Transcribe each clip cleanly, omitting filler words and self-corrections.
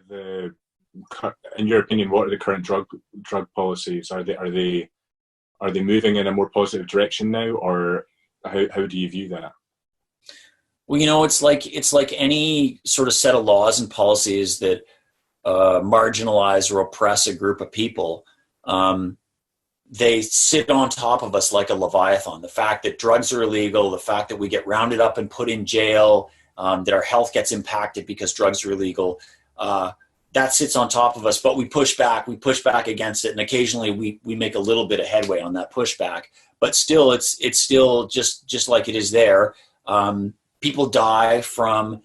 the, in your opinion, what are the current drug policies? Are they moving in a more positive direction now, or how do you view that? Well, it's like any sort of set of laws and policies that marginalize or oppress a group of people. They sit on top of us like a leviathan. The fact that drugs are illegal, the fact that we get rounded up and put in jail, that our health gets impacted because drugs are illegal, that sits on top of us. But we push back against it, and occasionally we make a little bit of headway on that pushback. But still, it's still just like it is there. People die from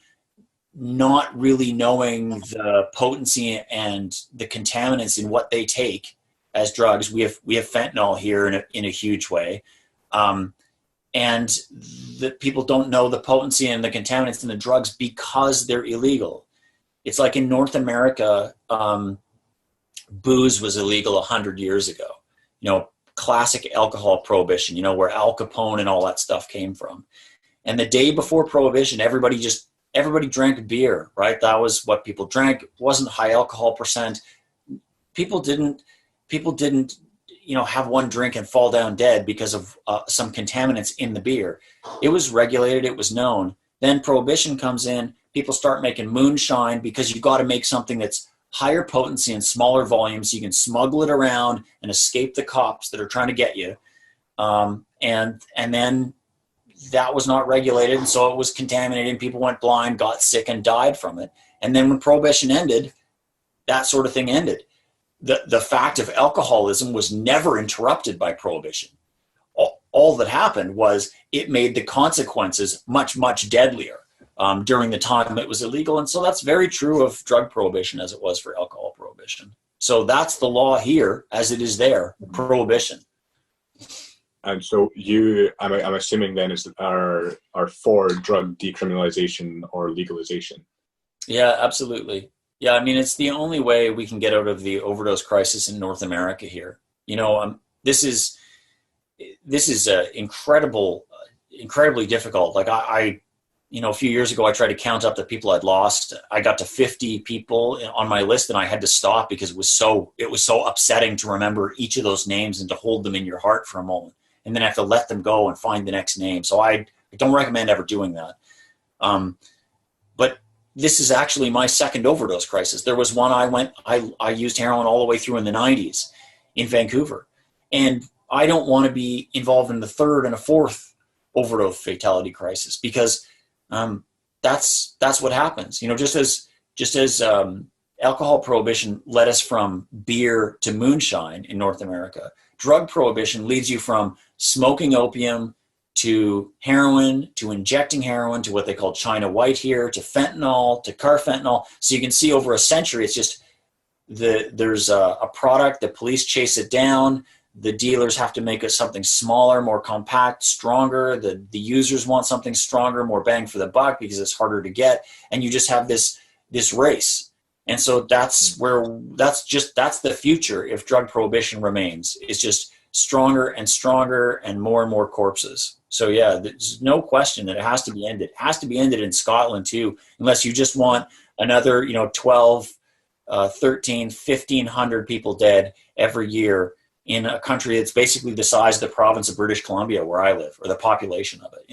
not really knowing the potency and the contaminants in what they take as drugs. We have fentanyl here in a huge way. And the people don't know the potency and the contaminants in the drugs because they're illegal. It's like in North America, booze was illegal 100 years ago. Classic alcohol prohibition, where Al Capone and all that stuff came from. And the day before prohibition, everybody drank beer, right? That was what people drank. It wasn't high alcohol percent. People didn't, have one drink and fall down dead because of some contaminants in the beer. It was regulated. It was known. Then prohibition comes in. People start making moonshine because you've got to make something that's higher potency and smaller volume so you can smuggle it around and escape the cops that are trying to get you. And then that was not regulated, and so it was contaminated, and people went blind, got sick, and died from it. And then when prohibition ended, that sort of thing ended. The fact of alcoholism was never interrupted by prohibition. All that happened was it made the consequences much, much deadlier during the time it was illegal. And so that's very true of drug prohibition as it was for alcohol prohibition. So that's the law here as it is there, prohibition. And so I'm assuming then are for drug decriminalization or legalization. Yeah, absolutely. Yeah, I mean, it's the only way we can get out of the overdose crisis in North America here. This is incredibly difficult. Like a few years ago, I tried to count up the people I'd lost. I got to 50 people on my list, and I had to stop because it was so upsetting to remember each of those names and to hold them in your heart for a moment, and then have to let them go and find the next name. So I don't recommend ever doing that. But this is actually my second overdose crisis. There was one I used heroin all the way through in the 90s in Vancouver. And I don't want to be involved in the third and a fourth overdose fatality crisis because that's what happens. Just as alcohol prohibition led us from beer to moonshine in North America, drug prohibition leads you from smoking opium to heroin, to injecting heroin, to what they call China White here, to fentanyl, to carfentanil. So you can see over a century, it's just there's a product, the police chase it down, the dealers have to make it something smaller, more compact, stronger. The users want something stronger, more bang for the buck because it's harder to get. And you just have this race. And so that's the future if drug prohibition remains. It's just stronger and stronger and more corpses. So yeah, there's no question that it has to be ended. It has to be ended in Scotland too, unless you just want another, 12, 13, 1,500 people dead every year in a country that's basically the size of the province of British Columbia where I live, or the population of it,